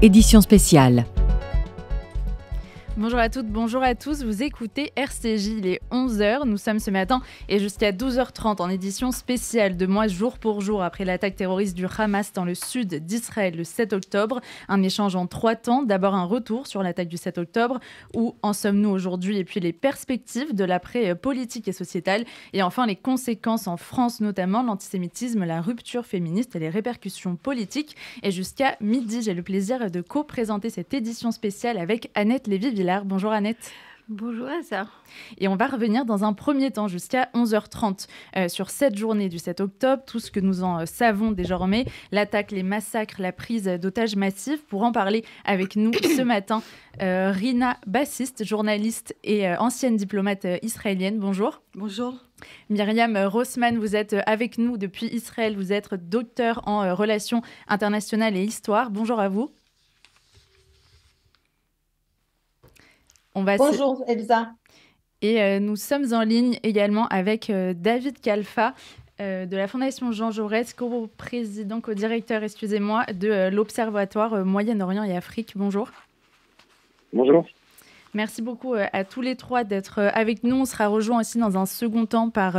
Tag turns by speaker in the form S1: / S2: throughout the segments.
S1: édition spéciale.
S2: Bonjour à toutes, bonjour à tous, vous écoutez RCJ, il est 11h, nous sommes ce matin et jusqu'à 12h30 en édition spéciale de Moi jour pour jour après l'attaque terroriste du Hamas dans le sud d'Israël le 7 octobre. Un échange en 3 temps, d'abord un retour sur l'attaque du 7 octobre, où en sommes-nous aujourd'hui et puis les perspectives de l'après politique et sociétal et enfin les conséquences en France notamment, l'antisémitisme, la rupture féministe et les répercussions politiques. Et jusqu'à midi, j'ai le plaisir de co-présenter cette édition spéciale avec Annette Lévy-Villard. Bonjour Annette.
S3: Bonjour Asa.
S2: Et on va revenir dans un premier temps jusqu'à 11h30 sur cette journée du 7 octobre, tout ce que nous en savons désormais, l'attaque, les massacres, la prise d'otages massifs. Pour en parler avec nous ce matin, Rina Bassist, journaliste et ancienne diplomate israélienne. Bonjour.
S3: Bonjour.
S2: Myriam Rossman, vous êtes avec nous depuis Israël. Vous êtes docteur en relations internationales et histoire. Bonjour à vous.
S4: Bonjour Elsa.
S2: Et nous sommes en ligne également avec David Khalfa de la Fondation Jean Jaurès, co-président, co-directeur, de l'Observatoire Moyen-Orient et Afrique. Bonjour.
S5: Bonjour.
S2: Merci beaucoup à tous les trois d'être avec nous. On sera rejoint aussi dans un second temps par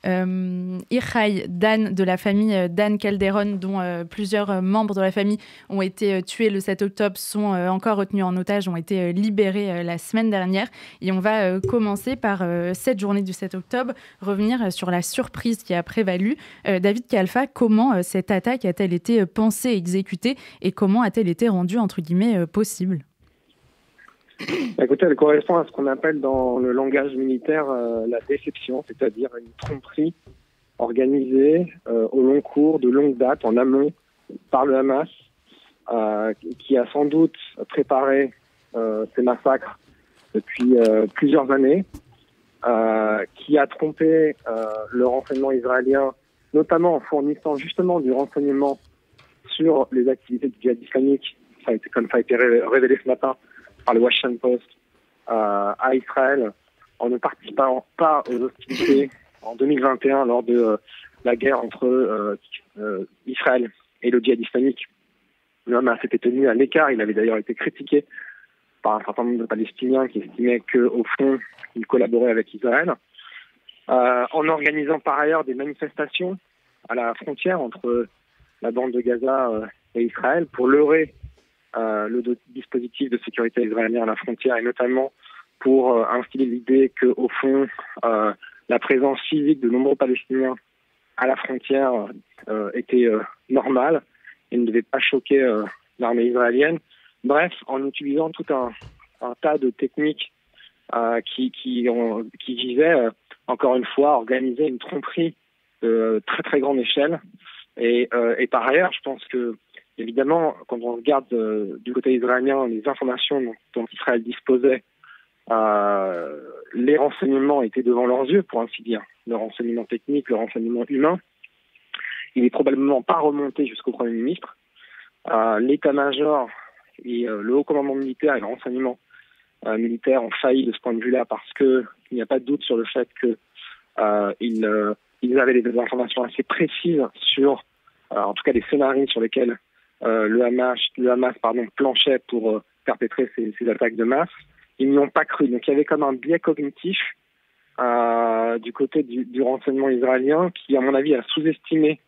S2: Irhai Dan de la famille Dan Calderon, dont plusieurs membres de la famille ont été tués le 7 octobre, sont encore retenus en otage, ont été libérés la semaine dernière. Et on va commencer par cette journée du 7 octobre, revenir sur la surprise qui a prévalu. David Khalfa, comment cette attaque a-t-elle été pensée, exécutée et comment a-t-elle été rendue entre guillemets possible ?
S5: Écoutez, elle correspond à ce qu'on appelle dans le langage militaire la déception, c'est-à-dire une tromperie organisée au long cours, de longue date, en amont, par le Hamas, qui a sans doute préparé ces massacres depuis plusieurs années, qui a trompé le renseignement israélien, notamment en fournissant justement du renseignement sur les activités du djihad islamique, comme ça a été révélé ce matin par le Washington Post à Israël, en ne participant pas aux hostilités en 2021 lors de la guerre entre Israël et le djihad islamique. Le Hamas s'était tenu à l'écart. Il avait d'ailleurs été critiqué par un certain nombre de Palestiniens qui estimaient qu'au fond, il collaborait avec Israël. En organisant par ailleurs des manifestations à la frontière entre la bande de Gaza et Israël pour leurrer le dispositif de sécurité israélien à la frontière et notamment pour instiller l'idée qu'au fond, la présence physique de nombreux Palestiniens à la frontière était normale et ne devait pas choquer l'armée israélienne. Bref, en utilisant tout un tas de techniques qui visaient, encore une fois, à organiser une tromperie de très très grande échelle. Et par ailleurs, je pense que évidemment, quand on regarde du côté israélien les informations dont Israël disposait, les renseignements étaient devant leurs yeux, pour ainsi dire. Le renseignement technique, le renseignement humain. Il n'est probablement pas remonté jusqu'au Premier ministre. L'état-major et le haut commandement militaire et le renseignement militaire ont failli de ce point de vue-là parce qu'il n'y a pas de doute sur le fait qu'ils avaient des informations assez précises sur, en tout cas, des scénarios sur lesquels le Hamas planchait pour perpétrer ces attaques de masse. Ils n'y ont pas cru. Donc il y avait comme un biais cognitif du côté du renseignement israélien qui, à mon avis, a sous-estimé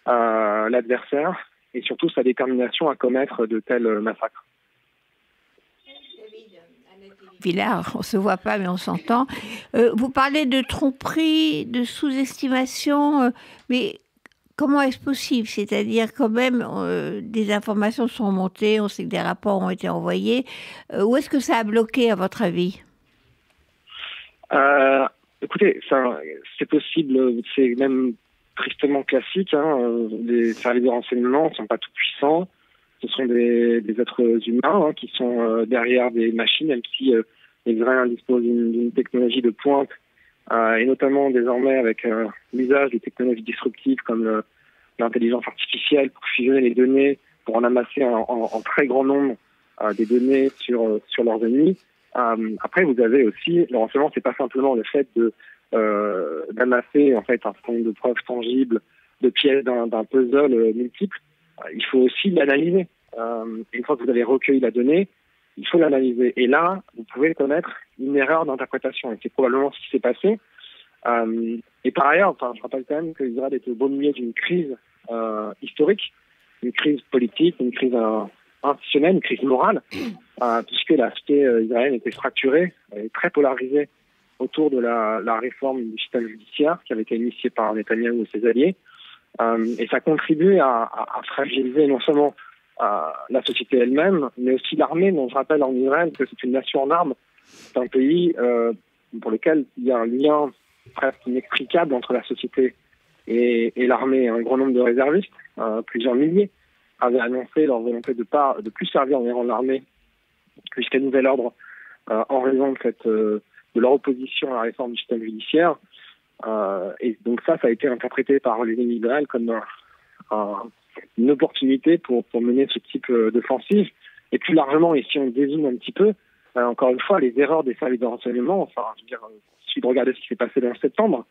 S5: l'adversaire et surtout sa détermination à commettre de tels massacres.
S3: Villard, on ne se voit pas mais on s'entend. Vous parlez de tromperie, de sous-estimation, mais comment est-ce possible ? C'est-à-dire quand même, des informations sont montées, on sait que des rapports ont été envoyés. Où est-ce que ça a bloqué, à votre avis ?
S5: Écoutez, c'est possible, c'est même tristement classique. Les services de renseignement ne sont pas tout puissants. Ce sont des êtres humains qui sont derrière des machines, même si les Israéliens disposent d'une technologie de pointe, et notamment désormais avec l'usage de technologies disruptives comme l'intelligence artificielle pour fusionner les données, pour en amasser en très grand nombre des données sur leurs ennemis. Après, vous avez aussi, le renseignement, c'est pas simplement le fait d'amasser en fait un certain nombre de preuves tangibles, de pièces d'un puzzle multiple. Il faut aussi l'analyser. Une fois que vous avez recueilli la donnée, il faut l'analyser. Et là, vous pouvez connaître une erreur d'interprétation. Et c'est probablement ce qui s'est passé. Et par ailleurs, je rappelle quand même qu'Israël était au beau milieu d'une crise historique, une crise politique, une crise institutionnelle, une crise morale, puisque la société israélienne était fracturée et très polarisée autour de la réforme du système judiciaire qui avait été initiée par Netanyahou et ses alliés. Et ça contribuait à fragiliser non seulement la société elle-même, mais aussi l'armée, dont je rappelle en Israël que c'est une nation en armes. C'est un pays pour lequel il y a un lien presque inextricable entre la société et l'armée. Un grand nombre de réservistes, plusieurs milliers, avaient annoncé leur volonté de plus servir en Iran l'armée jusqu'à nouvel ordre en raison de leur opposition à la réforme du système judiciaire. Et donc ça a été interprété par les ennemis d'Israël comme une opportunité pour mener ce type d'offensive. Et plus largement, et si on dézoome un petit peu, encore une fois, les erreurs des services de renseignement, il suffit de regarder ce qui s'est passé le 11 septembre.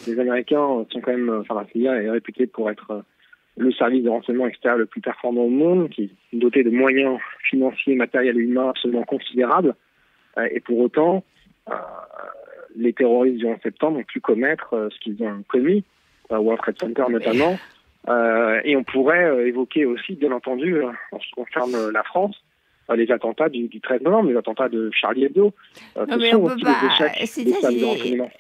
S5: Les Américains sont quand même, la CIA est réputée pour être le service de renseignement extérieur le plus performant au monde, qui est doté de moyens financiers, matériels et humains absolument considérables. Et pour autant, les terroristes du 11 septembre ont pu commettre ce qu'ils ont commis, World Trade Center notamment. Et on pourrait évoquer aussi, bien entendu, en ce qui concerne la France, les attentats du 13 novembre, les attentats de Charlie Hebdo.
S3: Non, mais on peut pas.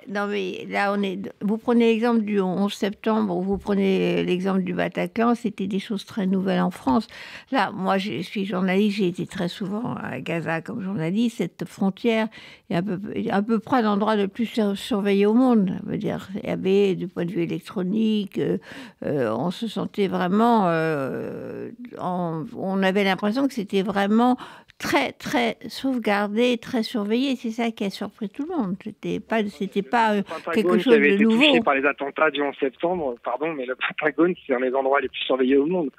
S3: Non, mais là, vous prenez l'exemple du 11 septembre, ou vous prenez l'exemple du Bataclan, c'était des choses très nouvelles en France. Là, moi, je suis journaliste, j'ai été très souvent à Gaza comme journaliste. Cette frontière est à peu près l'endroit le plus surveillé au monde. Je veux dire, il y avait, du point de vue électronique, on se sentait vraiment. On avait l'impression que c'était vraiment très, très sauvegardé, très surveillé. C'est ça qui a surpris tout le monde. C'était pas quelque chose de nouveau.
S5: Touché par les attentats du 11 septembre, mais le Pentagone, c'est un des endroits les plus surveillés au monde.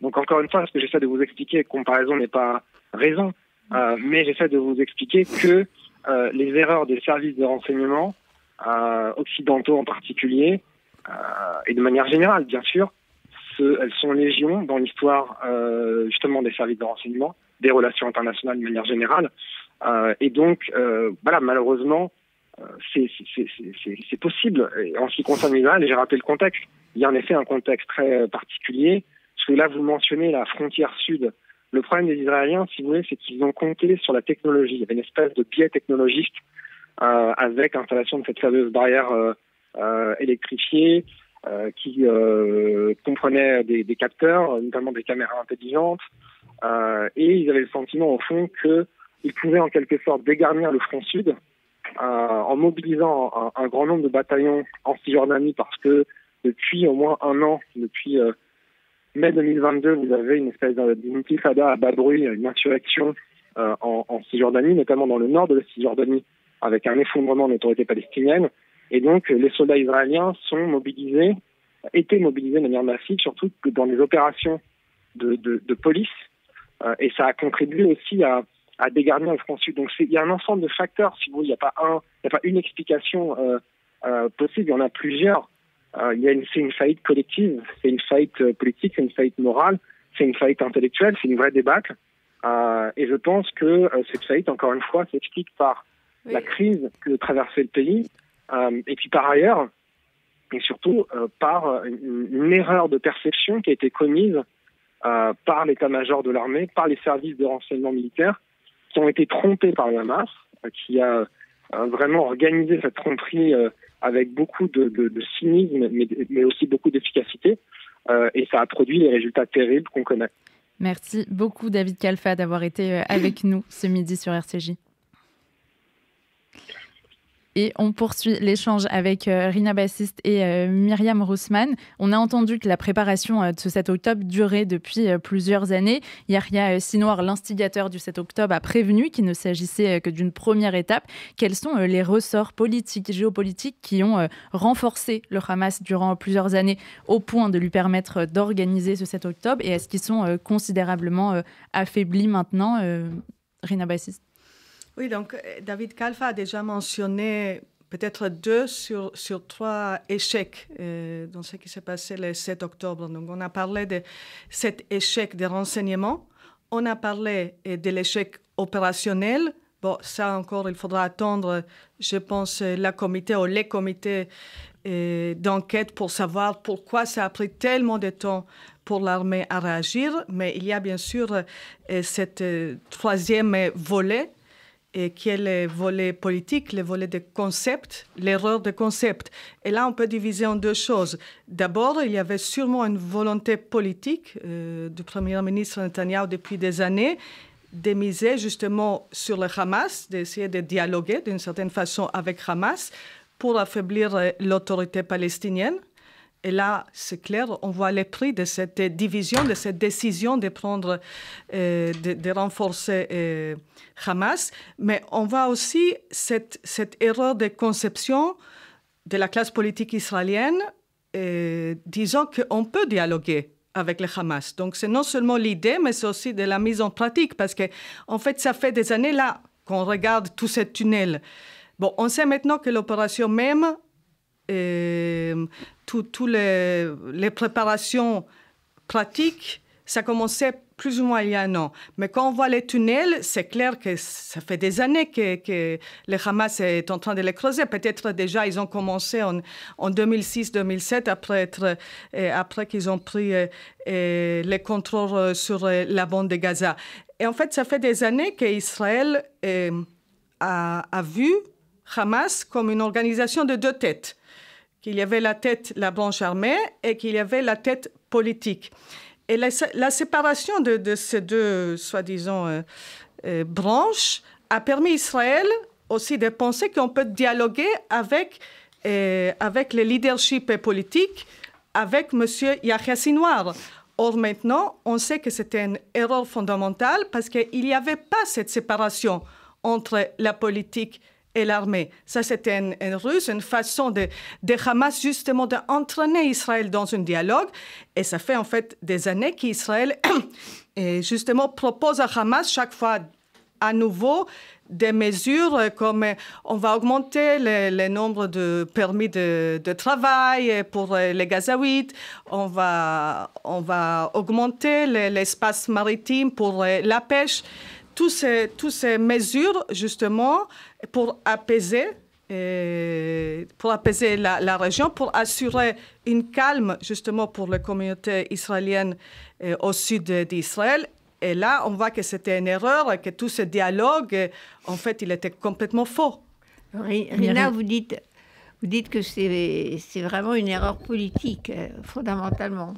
S5: Donc encore une fois, ce que j'essaie de vous expliquer, comparaison n'est pas raison, mais j'essaie de vous expliquer que les erreurs des services de renseignement, occidentaux en particulier, et de manière générale, bien sûr, elles sont légion dans l'histoire justement des services de renseignement, des relations internationales de manière générale. Et donc, malheureusement, c'est possible. Et en ce qui concerne Israël, j'ai rappelé le contexte. Il y a en effet un contexte très particulier. Parce que là, vous mentionnez la frontière sud. Le problème des Israéliens, si vous voulez, c'est qu'ils ont compté sur la technologie. Il y avait une espèce de biais technologique avec l'installation de cette fameuse barrière électrifiée qui comprenait des capteurs, notamment des caméras intelligentes. Et ils avaient le sentiment, au fond, qu'ils pouvaient en quelque sorte dégarnir le front sud en mobilisant un grand nombre de bataillons en Cisjordanie, parce que depuis au moins un an, depuis mai 2022, vous avez une espèce d'intifada à bas bruit, une insurrection en Cisjordanie, notamment dans le nord de la Cisjordanie, avec un effondrement de l'autorité palestinienne. Et donc, les soldats israéliens étaient mobilisés de manière massive, surtout dans des opérations de police. Et ça a contribué aussi à dégarnir le front sud. Donc, il y a un ensemble de facteurs, si vous voulez. Il n'y a pas une explication possible, il y en a plusieurs. C'est une faillite collective, c'est une faillite politique, c'est une faillite morale, c'est une faillite intellectuelle, c'est une vraie débâcle. Et je pense que cette faillite, encore une fois, s'explique par la crise que traversait le pays, et puis par ailleurs, et surtout par une erreur de perception qui a été commise par l'état-major de l'armée, par les services de renseignement militaire, qui ont été trompés par le Hamas, qui a vraiment organisé cette tromperie avec beaucoup de cynisme, mais aussi beaucoup d'efficacité, et ça a produit les résultats terribles qu'on connaît.
S2: Merci beaucoup David Khalfa d'avoir été avec nous ce midi sur RCJ. Et on poursuit l'échange avec Rina Bassist et Myriam Roussman. On a entendu que la préparation de ce 7 octobre durait depuis plusieurs années. Yahya Sinwar, l'instigateur du 7 octobre, a prévenu qu'il ne s'agissait que d'une première étape. Quels sont les ressorts politiques, géopolitiques qui ont renforcé le Hamas durant plusieurs années au point de lui permettre d'organiser ce 7 octobre? Et est-ce qu'ils sont considérablement affaiblis maintenant? Rina Bassist.
S1: Oui, donc David Khalfa a déjà mentionné peut-être 2 sur 3 échecs dans ce qui s'est passé le 7 octobre. Donc on a parlé de cet échec des renseignements On a parlé de l'échec opérationnel. Bon, ça encore, il faudra attendre, je pense, la comité ou les comités d'enquête pour savoir pourquoi ça a pris tellement de temps pour l'armée à réagir. Mais il y a bien sûr cette troisième volet qui est le volet politique, le volet de concept, l'erreur de concept. Et là, on peut diviser en deux choses. D'abord, il y avait sûrement une volonté politique du Premier ministre Netanyahou depuis des années de miser justement sur le Hamas, d'essayer de dialoguer d'une certaine façon avec Hamas pour affaiblir l'autorité palestinienne. Et là, c'est clair, on voit les prix de cette division, de cette décision de prendre, de renforcer Hamas. Mais on voit aussi cette erreur de conception de la classe politique israélienne, disant qu'on peut dialoguer avec le Hamas. Donc, c'est non seulement l'idée, mais c'est aussi de la mise en pratique, parce que, en fait, ça fait des années là qu'on regarde tout ce tunnel. Bon, on sait maintenant que l'opération même, toutes les préparations pratiques, ça commençait plus ou moins il y a un an. Mais quand on voit les tunnels, c'est clair que ça fait des années que le Hamas est en train de les creuser. Peut-être déjà, ils ont commencé en 2006-2007, après qu'ils ont pris les contrôles sur la bande de Gaza. Et en fait, ça fait des années qu'Israël a vu Hamas comme une organisation de deux têtes. Qu'il y avait la tête, la branche armée, et qu'il y avait la tête politique. Et la séparation de ces deux, soi-disant, branches a permis à Israël aussi de penser qu'on peut dialoguer avec le leadership politique, avec M. Yahya Sinwar. Or, maintenant, on sait que c'était une erreur fondamentale parce qu'il n'y avait pas cette séparation entre la politique et l'armée. Ça, c'était une ruse, une façon de Hamas, justement, d'entraîner Israël dans un dialogue. Et ça fait, en fait, des années qu'Israël, justement, propose à Hamas, chaque fois, à nouveau, des mesures comme on va augmenter le nombre de permis de travail pour les Gazaouites, on va augmenter l'espace maritime pour la pêche. Toutes ces mesures, justement, pour apaiser la région, pour assurer une calme, justement, pour la communauté israélienne au sud d'Israël. Et là, on voit que c'était une erreur, que tout ce dialogue, en fait, il était complètement faux.
S3: Rina, vous dites que c'est vraiment une erreur politique, fondamentalement.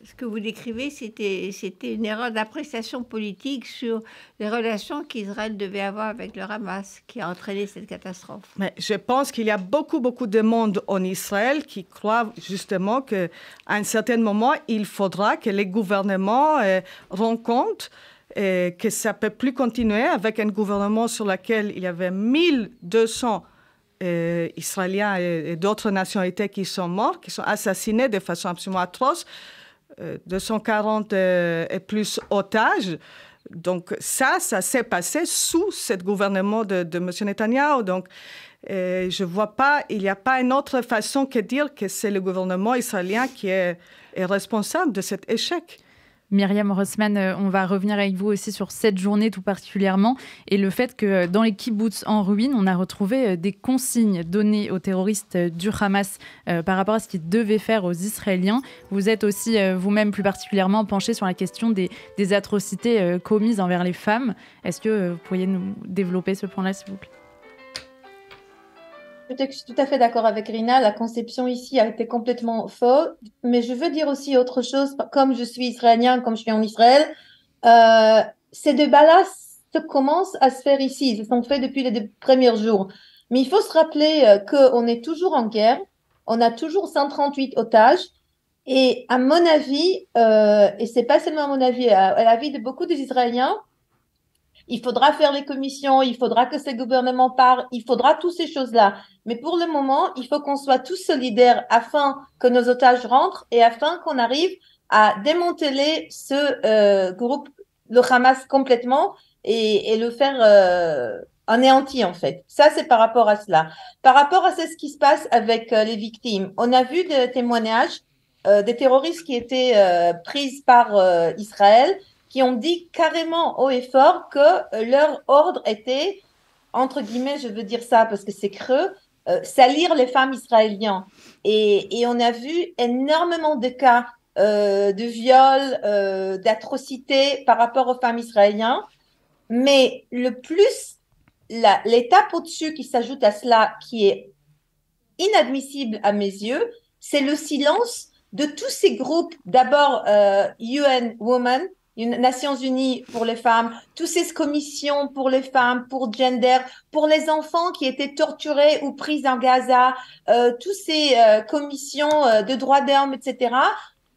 S3: Ce que vous décrivez, c'était une erreur d'appréciation politique sur les relations qu'Israël devait avoir avec le Hamas, qui a entraîné cette catastrophe.
S1: Mais je pense qu'il y a beaucoup de monde en Israël qui croient justement qu'à un certain moment, il faudra que les gouvernements rendent compte que ça ne peut plus continuer avec un gouvernement sur lequel il y avait 1200 Israéliens et d'autres nationalités qui sont morts, qui sont assassinés de façon absolument atroce, 240 et plus otages. Donc ça s'est passé sous ce gouvernement de M. Netanyahou. Donc je ne vois pas, il n'y a pas une autre façon que dire que c'est le gouvernement israélien qui est responsable de cet échec.
S2: Myriam Rossman, on va revenir avec vous aussi sur cette journée tout particulièrement et le fait que dans les kibboutz en ruine, on a retrouvé des consignes données aux terroristes du Hamas par rapport à ce qu'ils devaient faire aux Israéliens. Vous êtes aussi vous-même plus particulièrement penché sur la question des atrocités commises envers les femmes. Est-ce que vous pourriez nous développer ce point-là, s'il vous plaît ?
S4: Je suis tout à fait d'accord avec Rina. La conception ici a été complètement fausse. Mais je veux dire aussi autre chose. Comme je suis israélien, comme je suis en Israël, ces débats-là commencent à se faire ici. Ils se sont faits depuis les premiers jours. Mais il faut se rappeler qu'on est toujours en guerre. On a toujours 138 otages. Et à mon avis, et c'est pas seulement à mon avis, à l'avis de beaucoup des Israéliens, il faudra faire les commissions, il faudra que ces gouvernements parlent, il faudra toutes ces choses-là. Mais pour le moment, il faut qu'on soit tous solidaires afin que nos otages rentrent et afin qu'on arrive à démanteler ce groupe, le Hamas complètement et le faire anéantir en fait. Ça, c'est par rapport à cela. Par rapport à ce qui se passe avec les victimes, on a vu des témoignages des terroristes qui étaient prises par Israël qui ont dit carrément haut et fort que leur ordre était, entre guillemets, je veux dire ça parce que c'est creux, salir les femmes israéliennes. Et on a vu énormément de cas de viols, d'atrocités par rapport aux femmes israéliennes. Mais le plus, l'étape au-dessus qui s'ajoute à cela, qui est inadmissible à mes yeux, c'est le silence de tous ces groupes. D'abord, UN Women, Nations Unies pour les femmes, toutes ces commissions pour les femmes, pour gender, pour les enfants qui étaient torturés ou pris en Gaza, toutes ces commissions de droits de l'homme, etc.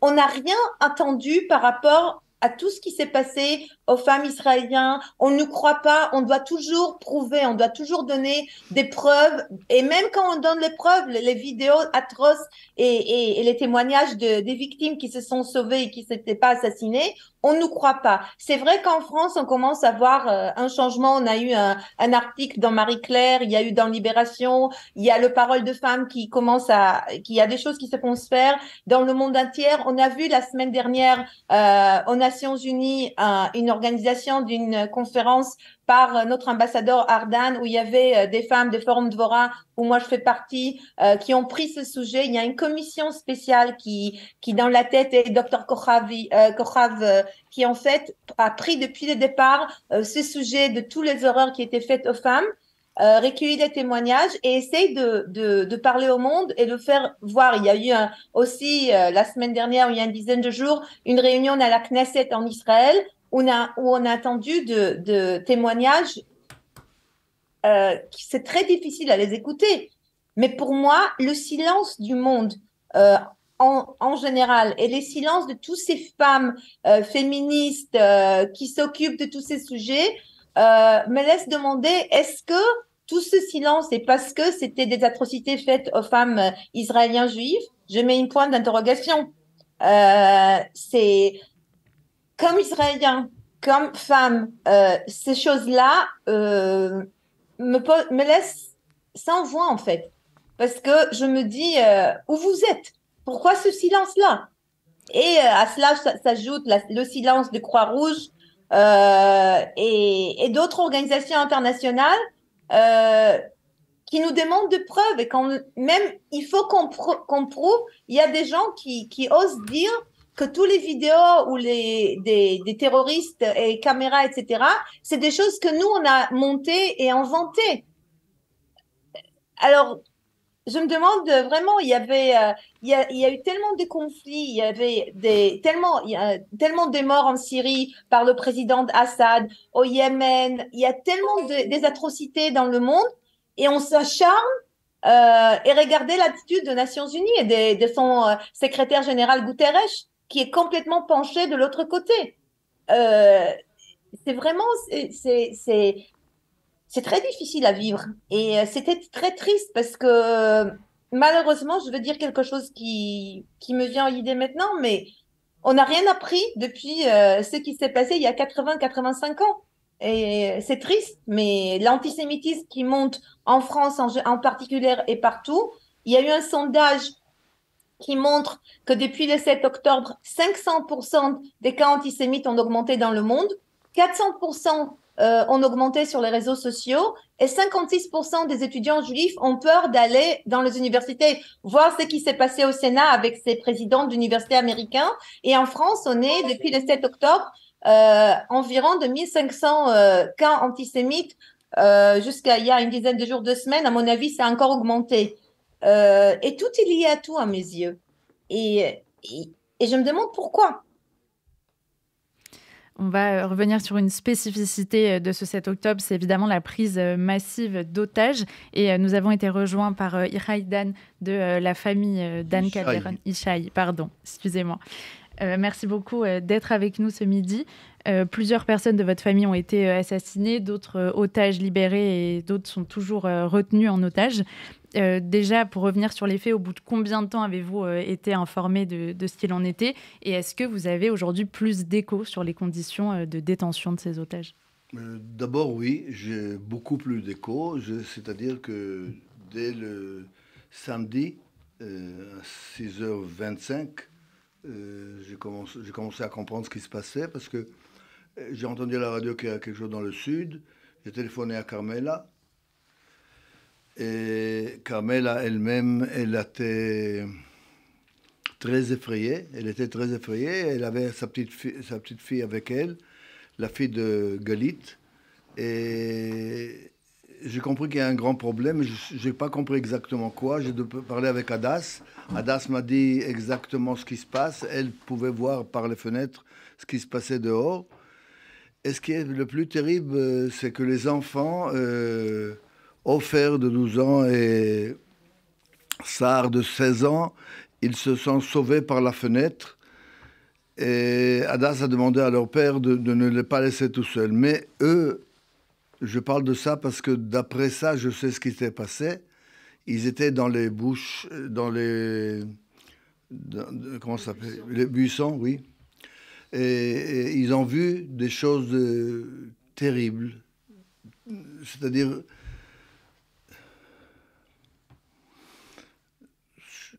S4: On n'a rien entendu par rapport à tout ce qui s'est passé aux femmes israéliennes. On ne croit pas, on doit toujours prouver, on doit toujours donner des preuves. Et même quand on donne les preuves, les vidéos atroces et les témoignages des victimes qui se sont sauvées et qui ne s'étaient pas assassinées, on ne nous croit pas. C'est vrai qu'en France, on commence à voir un changement. On a eu un article dans Marie-Claire, il y a eu dans Libération, il y a le Parole de Femmes qui commence qu'il y a des choses qui se font se faire dans le monde entier. On a vu la semaine dernière aux Nations Unies une organisation d'une conférence par notre ambassadeur Ardan, où il y avait des femmes de Forum Dvora, où moi je fais partie, qui ont pris ce sujet. Il y a une commission spéciale qui dans la tête est Dr Kochav, qui en fait a pris depuis le départ ce sujet de toutes les horreurs qui étaient faites aux femmes, recueillir des témoignages et essayer de parler au monde et de faire voir. Il y a eu aussi la semaine dernière, il y a une dizaine de jours, une réunion à la Knesset en Israël où on a entendu de témoignages c'est très difficile à les écouter. Mais pour moi, le silence du monde en général et les silences de toutes ces femmes féministes qui s'occupent de tous ces sujets me laissent demander, est-ce que tout ce silence est parce que c'était des atrocités faites aux femmes israéliennes juives? Je mets une pointe d'interrogation. C'est comme Israélien, comme femme, ces choses-là me laissent sans voix en fait. Parce que je me dis, où vous êtes? Pourquoi ce silence-là? Et à cela s'ajoute le silence de Croix-Rouge et d'autres organisations internationales qui nous demandent de preuves. Et quand même, il faut qu'on prouve. Il y a des gens qui osent dire que tous les vidéos ou des terroristes et caméras, etc., c'est des choses que nous, on a montées et inventées. Alors, je me demande vraiment, il y a eu tellement de conflits, il y avait tellement de morts en Syrie par le président Assad, au Yémen, il y a tellement des atrocités dans le monde et on s'acharne et regardez l'attitude des Nations Unies et de son secrétaire général Guterres qui est complètement penché de l'autre côté. C'est vraiment, c'est très difficile à vivre et c'était très triste parce que malheureusement, je veux dire quelque chose qui me vient à l'idée maintenant, mais on n'a rien appris depuis ce qui s'est passé il y a 80-85 ans. Et c'est triste, mais l'antisémitisme qui monte en France en particulier et partout, il y a eu un sondage qui montre que depuis le 7 octobre, 500% des cas antisémites ont augmenté dans le monde, 400% ont augmenté sur les réseaux sociaux et 56% des étudiants juifs ont peur d'aller dans les universités, voir ce qui s'est passé au Sénat avec ces présidents d'universités américains. Et en France, on est, depuis le 7 octobre, environ de 1500 cas antisémites jusqu'à il y a une dizaine de jours, 2 semaines. À mon avis, ça a encore augmenté. Et tout est lié à tout, à mes yeux. Et je me demande pourquoi.
S2: On va revenir sur une spécificité de ce 7 octobre, c'est évidemment la prise massive d'otages. Et nous avons été rejoints par Irai Dan de la famille Dan Calderon. Ishaï, pardon, excusez-moi. Merci beaucoup d'être avec nous ce midi. Plusieurs personnes de votre famille ont été assassinées, d'autres otages libérés et d'autres sont toujours retenus en otage. Déjà, pour revenir sur les faits, au bout de combien de temps avez-vous été informé de ce qu'il en était? Et est-ce que vous avez aujourd'hui plus d'échos sur les conditions de détention de ces otages?
S6: D'abord, oui, j'ai beaucoup plus d'échos. C'est-à-dire que dès le samedi, à 6h25, j'ai commencé à comprendre ce qui se passait parce que J'ai entendu à la radio qu'il y a quelque chose dans le sud. J'ai téléphoné à Carmela. Et Carmela elle-même, elle était très effrayée. Elle était très effrayée. Elle avait sa petite fille avec elle, la fille de Galit. Et j'ai compris qu'il y a un grand problème. Je n'ai pas compris exactement quoi. J'ai dû parler avec Hadas. Hadas m'a dit exactement ce qui se passe. Elle pouvait voir par les fenêtres ce qui se passait dehors. Et ce qui est le plus terrible, c'est que les enfants, Ofer de 12 ans et Sahar de 16 ans, ils se sont sauvés par la fenêtre. Et Hadas a demandé à leur père de ne les pas laisser tout seuls. Mais eux, je parle de ça parce que d'après ça, je sais ce qui s'est passé. Ils étaient dans les bouches, comment ça s'appelle, les buissons, oui. Et ils ont vu des choses terribles. C'est-à-dire,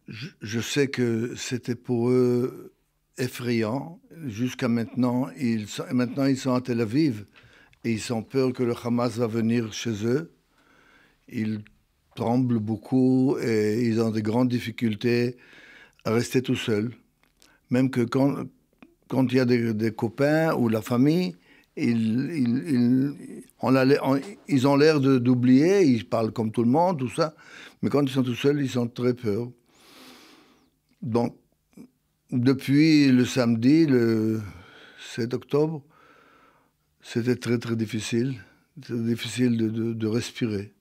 S6: je sais que c'était pour eux effrayant. Jusqu'à maintenant, ils sont à Tel Aviv et ils ont peur que le Hamas va venir chez eux. Ils tremblent beaucoup et ils ont des grandes difficultés à rester tout seuls. Même que quand il y a des copains ou la famille, ils ont l'air d'oublier, ils parlent comme tout le monde, tout ça. Mais quand ils sont tout seuls, ils ont très peur. Donc, depuis le samedi, le 7 octobre, c'était très, très difficile. C'était difficile de respirer.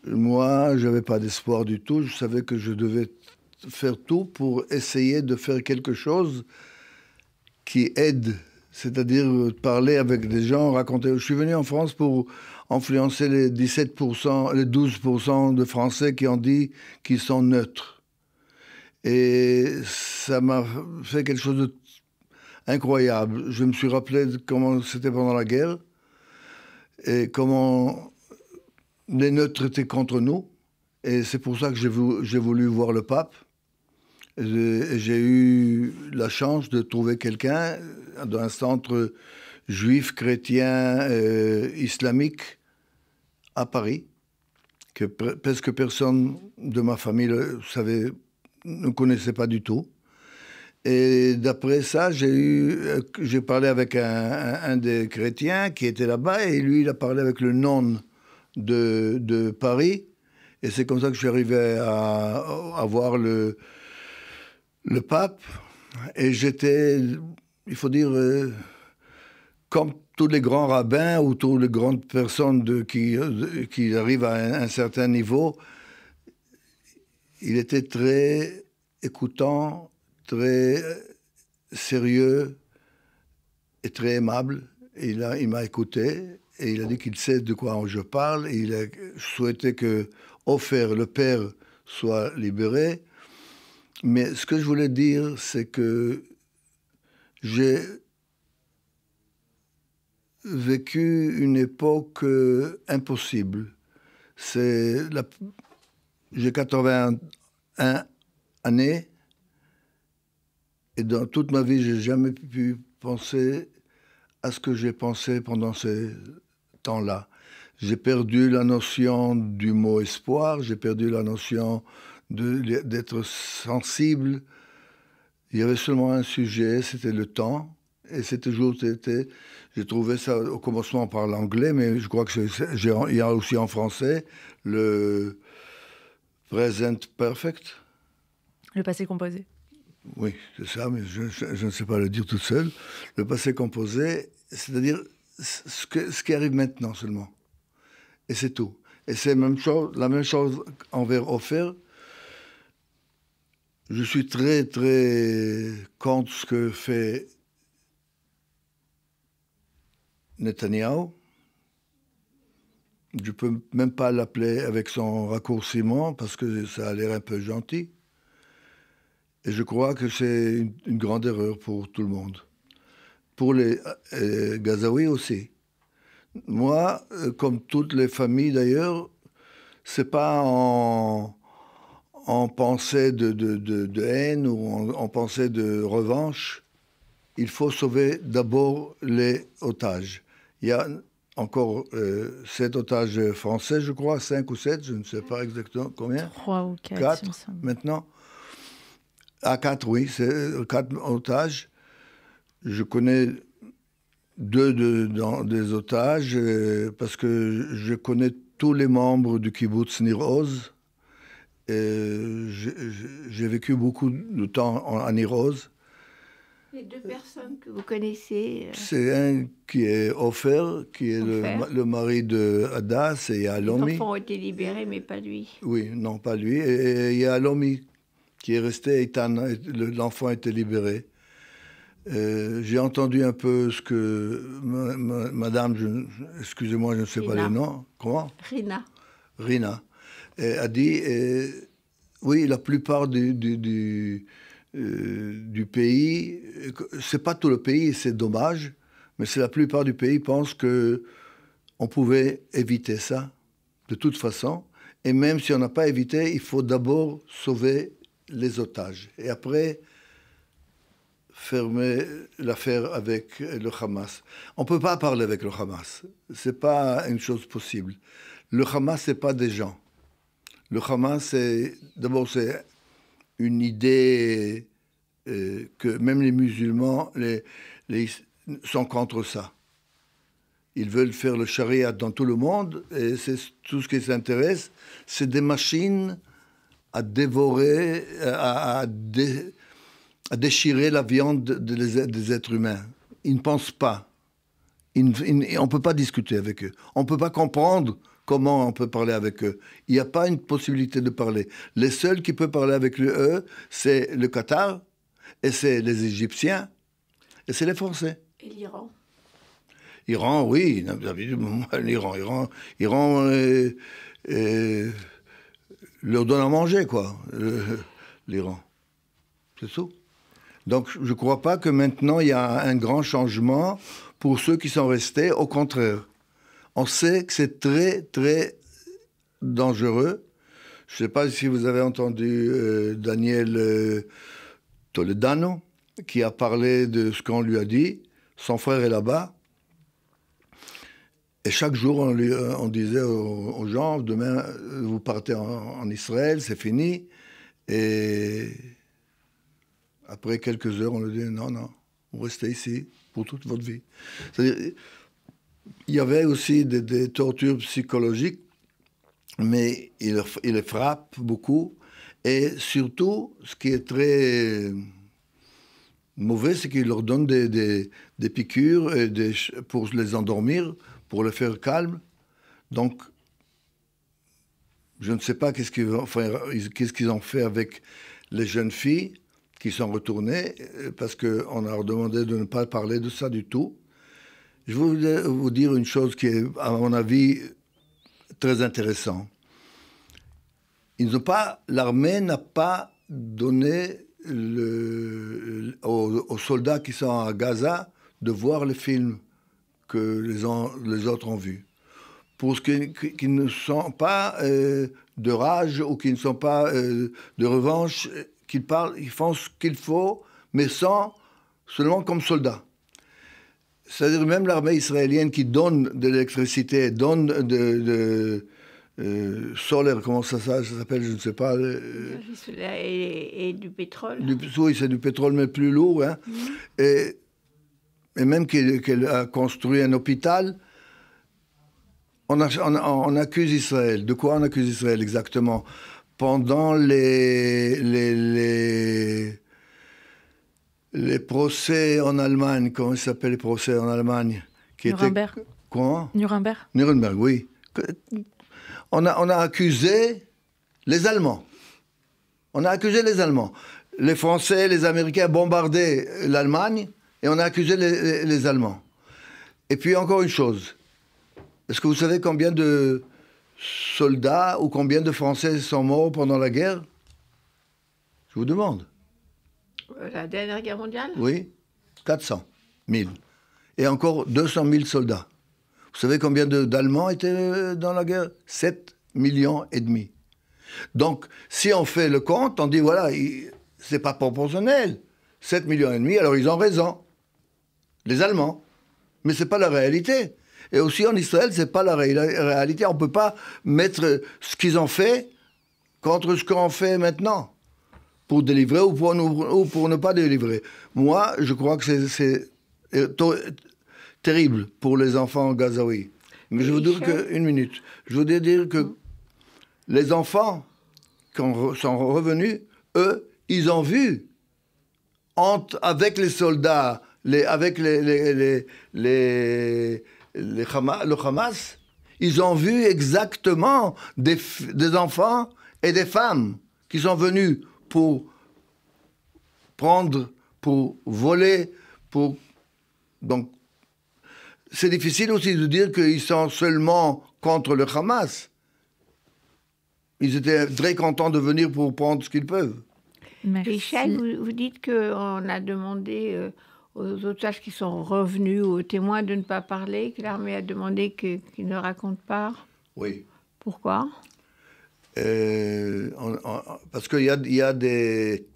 S6: Moi, je n'avais pas d'espoir du tout. Je savais que je devais faire tout pour essayer de faire quelque chose qui aide, c'est-à-dire parler avec des gens, raconter. Je suis venu en France pour influencer les 17%, les 12% de Français qui ont dit qu'ils sont neutres. Et ça m'a fait quelque chose d'incroyable. Je me suis rappelé de comment c'était pendant la guerre et comment les neutres étaient contre nous. Et c'est pour ça que j'ai voulu voir le pape. J'ai eu la chance de trouver quelqu'un dans un centre juif, chrétien, islamique à Paris, que presque personne de ma famille ne connaissait pas du tout. Et d'après ça, j'ai parlé avec un des chrétiens qui était là-bas, et lui, il a parlé avec le nonne de Paris. Et c'est comme ça que je suis arrivé à voir le pape. Et j'étais, il faut dire, comme tous les grands rabbins ou toutes les grandes personnes qui arrivent à un certain niveau, il était très écoutant, très sérieux et très aimable. Et il m'a écouté et il a dit qu'il sait de quoi je parle. Et il a souhaité que Ofer, le père, soit libéré. Mais ce que je voulais dire, c'est que j'ai vécu une époque impossible. J'ai 81 années et dans toute ma vie, j'ai jamais pu penser à ce que j'ai pensé pendant ces temps-là. J'ai perdu la notion du mot espoir, j'ai perdu la notion d'être sensible. Il y avait seulement un sujet, c'était le temps. Et c'est toujours été... J'ai trouvé ça au commencement par l'anglais, mais je crois il y a aussi en français le present perfect.
S2: Le passé composé.
S6: Oui, c'est ça, mais je ne sais pas le dire tout seul. Le passé composé, c'est-à-dire ce qui arrive maintenant seulement. Et c'est tout. Et c'est la même chose envers Ofer. Je suis très, très contre ce que fait Netanyahou. Je ne peux même pas l'appeler avec son raccourcissement parce que ça a l'air un peu gentil. Et je crois que c'est une grande erreur pour tout le monde. Pour les Gazaouis aussi. Moi, comme toutes les familles d'ailleurs, c'est pas en pensée de haine ou en pensée de revanche il faut sauver d'abord les otages. Il y a encore 7 otages français, je crois, 5 ou 7, je ne sais pas exactement combien.
S2: 3 ou 4,
S6: 4
S2: il me semble.
S6: maintenant. À 4, oui, c'est 4 otages. Je connais 2 des otages parce que je connais tous les membres du kibbutz Nir Oz. J'ai vécu beaucoup de temps à Nir Oz.
S3: Les 2 personnes que vous connaissez.
S6: C'est un qui est Ofer, qui est le mari de Hadas, et il y a Alomi.
S3: Les enfants ont été libérés, mais pas lui.
S6: Oui, non, pas lui. Et il y a Alomi, qui est resté, l'enfant a été libéré. J'ai entendu un peu ce que madame, excusez-moi, je ne sais pas les noms. Comment? Rina. A dit, oui, la plupart du pays, c'est pas tout le pays, c'est dommage, mais c'est la plupart du pays pensent que on pouvait éviter ça de toute façon. Et même si on n'a pas évité, il faut d'abord sauver les otages. Et après, fermer l'affaire avec le Hamas. On ne peut pas parler avec le Hamas. Ce n'est pas une chose possible. Le Hamas, ce n'est pas des gens. Le Hamas, d'abord, c'est une idée que même les musulmans sont contre ça. Ils veulent faire le charia dans tout le monde, et c'est tout ce qui les intéresse, c'est des machines à dévorer, à déchirer la viande des êtres humains. Ils ne pensent pas. On ne peut pas discuter avec eux. On ne peut pas comprendre comment on peut parler avec eux. Il n'y a pas une possibilité de parler. Les seuls qui peuvent parler avec eux, c'est le Qatar, et c'est les Égyptiens, et c'est les Français.
S3: Et l'Iran?
S6: Iran, oui, l'Iran leur donne à manger, quoi, l'Iran. C'est tout. Donc, je ne crois pas que maintenant, il y a un grand changement pour ceux qui sont restés. Au contraire, on sait que c'est très, très dangereux. Je ne sais pas si vous avez entendu Daniel Toledano, qui a parlé de ce qu'on lui a dit. Son frère est là-bas. Et chaque jour, on disait aux gens, demain, vous partez en Israël, c'est fini. Et après quelques heures, on lui dit, non, vous restez ici pour toute votre vie. C'est-à-dire, il y avait aussi des tortures psychologiques, mais il les frappe beaucoup. Et surtout, ce qui est très mauvais, c'est qu'il leur donne des piqûres pour les endormir, pour les faire calmes. Donc, je ne sais pas qu'est-ce qu'ils ont fait avec les jeunes filles qui sont retournées, parce qu'on leur demandé de ne pas parler de ça du tout. Je voulais vous dire une chose qui est, à mon avis, très intéressante. L'armée n'a pas donné aux soldats qui sont à Gaza de voir le film que les autres ont vu. Pour ceux qui ne sont pas de rage ou qui ne sont pas de revanche, ils font ce qu'il faut, mais seulement comme soldats. C'est-à-dire même l'armée israélienne qui donne de l'électricité, donne de solaire, comment ça s'appelle, je ne sais pas.
S3: Et du pétrole.
S6: Oui, c'est du pétrole, mais plus lourd. Hein. Et même qu'elle a construit un hôpital, on accuse Israël. De quoi on accuse Israël exactement? Pendant les procès en Allemagne, comment ils s'appellent les procès en Allemagne?
S2: Nuremberg.
S6: Quoi?
S2: Nuremberg,
S6: oui. On a accusé les Allemands. Les Français, les Américains bombardaient l'Allemagne et on a accusé les Allemands. Et puis encore une chose. Est-ce que vous savez combien de soldats ou combien de Français sont morts pendant la guerre? Je vous demande.
S3: La dernière guerre mondiale?
S6: Oui, 400 000. Et encore 200 000 soldats. Vous savez combien d'Allemands étaient dans la guerre? 7,5 millions. Donc, si on fait le compte, on dit, voilà, c'est pas proportionnel. 7,5 millions, alors ils ont raison. les Allemands. Mais ce n'est pas la réalité. Et aussi en Israël, ce n'est pas la réalité. On ne peut pas mettre ce qu'ils ont fait contre ce qu'on fait maintenant, pour délivrer ou pour ne pas délivrer. Moi, je crois que c'est terrible pour les enfants gazaouis. Mais je veux dire une minute. Je voudrais dire que les enfants qui sont revenus, eux, ils ont vu avec les soldats, avec le Hamas, ils ont vu exactement des enfants et des femmes qui sont venus pour prendre, pour voler, Donc, c'est difficile aussi de dire qu'ils sont seulement contre le Hamas. Ils étaient très contents de venir pour prendre ce qu'ils peuvent.
S2: Merci.
S3: Richel, vous dites qu'on a demandé aux otages qui sont revenus, aux témoins de ne pas parler, que l'armée a demandé qu'ils ne racontent pas.
S6: Oui.
S3: Pourquoi ?
S6: Parce qu'il y a des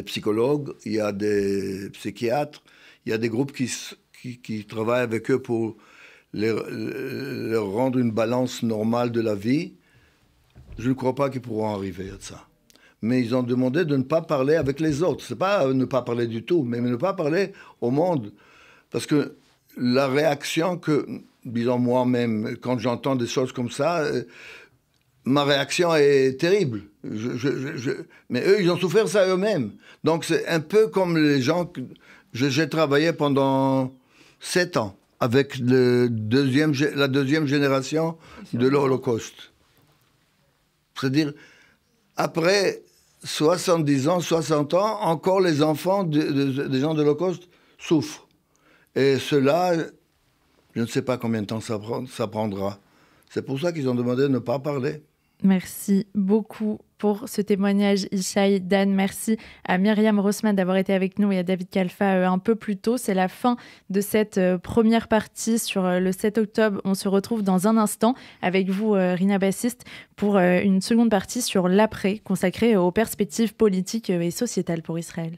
S6: psychologues, il y a des psychiatres, il y a des groupes qui travaillent avec eux pour leur rendre une balance normale de la vie. Je ne crois pas qu'ils pourront arriver à ça. Mais ils ont demandé de ne pas parler avec les autres. Ce n'est pas ne pas parler du tout, mais ne pas parler au monde. Parce que la réaction que, disons moi-même, quand j'entends des choses comme ça, ma réaction est terrible. Mais eux, ils ont souffert ça eux-mêmes. Donc c'est un peu comme les gens... J'ai travaillé pendant 7 ans avec la deuxième génération de l'Holocauste. C'est-à-dire, après 70 ans, 60 ans, encore les enfants des gens de l'Holocauste souffrent. Et cela, je ne sais pas combien de temps ça prendra. C'est pour ça qu'ils ont demandé de ne pas parler.
S2: Merci beaucoup pour ce témoignage, Ishaï, Dan. Merci à Myriam Rossman d'avoir été avec nous et à David Kalfa un peu plus tôt. C'est la fin de cette première partie sur le 7 octobre. On se retrouve dans un instant avec vous, Rina Bassiste, pour une seconde partie sur l'après, consacrée aux perspectives politiques et sociétales pour Israël.